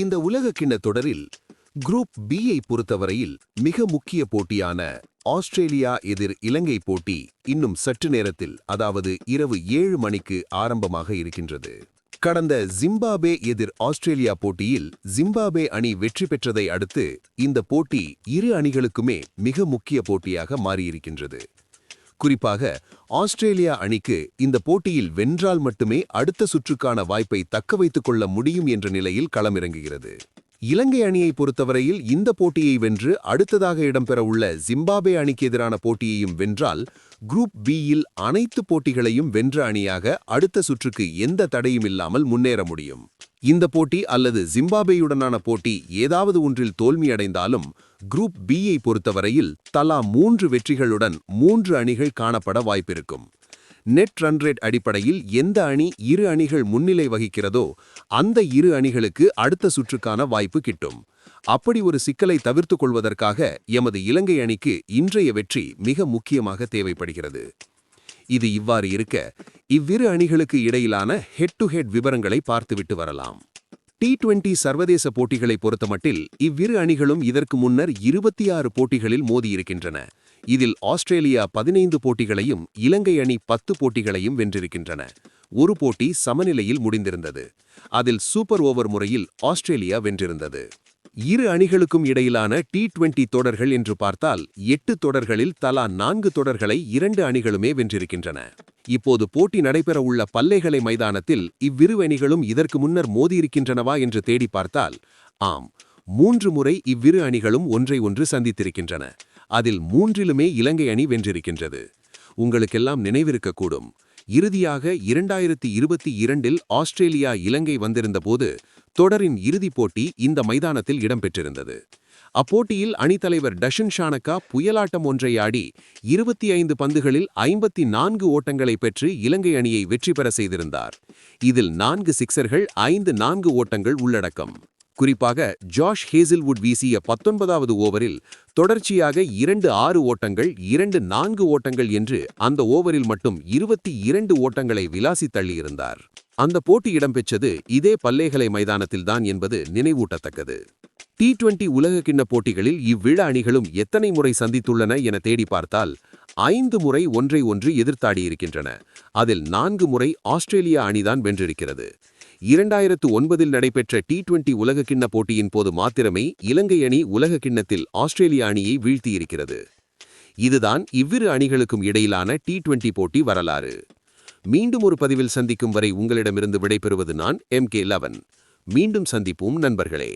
இந்த உலகக்கிண்ண தொடரில் குரூப் பியை பொறுத்தவரையில் மிக முக்கிய போட்டியான ஆஸ்திரேலியா எதிர் இலங்கை போட்டி இன்னும் சற்று நேரத்தில், அதாவது இரவு 7 மணிக்கு ஆரம்பமாக இருக்கின்றது. கடந்த ஜிம்பாப்வே எதிர் ஆஸ்திரேலியா போட்டியில் ஜிம்பாப்வே அணி வெற்றி பெற்றதை அடுத்து இந்த போட்டி இரு அணிகளுக்குமே மிக முக்கிய போட்டியாக மாறியிருக்கின்றது. குறிப்பாக ஆஸ்திரேலியா அணிக்கு இந்த போட்டியில் வென்றால் மட்டுமே அடுத்த சுற்றுக்கான வாய்ப்பை தக்க வைத்துக் கொள்ள முடியும் என்ற நிலையில் களமிறங்குகிறது. இலங்கை அணியை பொறுத்தவரையில் இந்த போட்டியை வென்று அடுத்ததாக இடம்பெற உள்ள ஜிம்பாப்வே அணிக்கு எதிரான போட்டியையும் வென்றால் குரூப் பியில் அனைத்து போட்டிகளையும் வென்ற அணியாக அடுத்த சுற்றுக்கு எந்த தடையும் இல்லாமல் முன்னேற முடியும். இந்த போட்டி அல்லது ஜிம்பாப்வேயுடனான போட்டி ஏதாவது ஒன்றில் தோல்வியடைந்தாலும் குரூப் பியை பொறுத்தவரையில் தலா 3 வெற்றிகளுடன் 3 அணிகள் காணப்பட வாய்ப்பிருக்கும். நெட் ரன் ரேட் அடிப்படையில் எந்த அணி இரு அணிகள் முன்னிலை வகிக்கிறதோ அந்த இரு அணிகளுக்கு அடுத்த சுற்றுக்கான வாய்ப்பு கிட்டும். அப்படி ஒரு சிக்கலை தவிர்த்து கொள்வதற்காக எமது இலங்கை அணிக்கு இன்றைய வெற்றி மிக முக்கியமாக தேவைப்படுகிறது. இது இவ்வாறு இருக்க, இவ்விரு அணிகளுக்கு இடையிலான ஹெட் டு ஹெட் விவரங்களை பார்த்துவிட்டு வரலாம். T20 சர்வதேச போட்டிகளை பொறுத்தமட்டில் இவ்விரு அணிகளும் இதற்கு முன்னர் 26 போட்டிகளில் மோதியிருக்கின்றன. இதில் ஆஸ்திரேலியா 15 போட்டிகளையும் இலங்கை அணி 10 போட்டிகளையும் வென்றிருக்கின்றன. ஒரு போட்டி சமநிலையில் முடிந்திருந்தது. அதில் சூப்பர் ஓவர் முறையில் ஆஸ்திரேலியா வென்றிருந்தது. இரு அணிகளுக்கும் இடையிலான T20 தொடர்கள் என்று பார்த்தால் 8 தொடர்களில் தலா 4 தொடர்களை 2 அணிகளுமே வென்றிருக்கின்றன. இப்போது போட்டி நடைபெற உள்ள பல்லேகலை மைதானத்தில் இவ்விரு அணிகளும் இதற்கு முன்னர் மோதியிருக்கின்றனவா என்று தேடி பார்த்தால் ஆம், 3 முறை இவ்விரு அணிகளும் ஒன்றை ஒன்று சந்தித்திருக்கின்றன. அதில் 3லுமே இலங்கை அணி வென்றிருக்கின்றது. உங்களுக்கெல்லாம் நினைவிருக்கக்கூடும், இறுதியாக 2022இல் ஆஸ்திரேலியா இலங்கை வந்திருந்த போது தொடரின் இறுதிப் போட்டி இந்த மைதானத்தில் இடம்பெற்றிருந்தது. அப்போட்டியில் அணித்தலைவர் டஷன் ஷானக்கா புயலாட்டம் ஒன்றை ஆடி 25 பந்துகளில் 54 ஓட்டங்களை பெற்று இலங்கை அணியை வெற்றி பெற செய்திருந்தார். இதில் 4 சிக்சர்கள், 5 ஓட்டங்கள் உள்ளடக்கம். குறிப்பாக ஜாஷ் ஹேசில்வுட் வீசிய 19வது ஓவரில் தொடர்ச்சியாக 2 ஓட்டங்கள், 2 ஓட்டங்கள் என்று அந்த ஓவரில் மட்டும் 22 ஓட்டங்களை விளாசி தள்ளியிருந்தார். அந்த போட்டி இடம்பெற்றது இதே பல்லேகலை மைதானத்தில்தான் என்பது நினைவூட்டத்தக்கது. T20 உலகக்கிண்ண போட்டிகளில் இவ்விழா அணிகளும் எத்தனை முறை சந்தித்துள்ளன என தேடி பார்த்தால் 5 முறை ஒன்றை ஒன்று எதிர்த்தாடியிருக்கின்றன. அதில் 4 முறை ஆஸ்திரேலியா அணிதான் வென்றிருக்கிறது. 2009இல் நடைபெற்ற T20 உலகக்கிண்ண போட்டியின் போது மாத்திரமே இலங்கை அணி உலகக்கிண்ணத்தில் ஆஸ்திரேலியா அணியை வீழ்த்தியிருக்கிறது. இதுதான் இவ்விரு அணிகளுக்கும் இடையிலான T20 போட்டி வரலாறு. மீண்டும் ஒரு பதிவில் சந்திக்கும் வரை உங்களிடமிருந்து விடைபெறுவது நான் MK11. மீண்டும் சந்திப்போம் நண்பர்களே.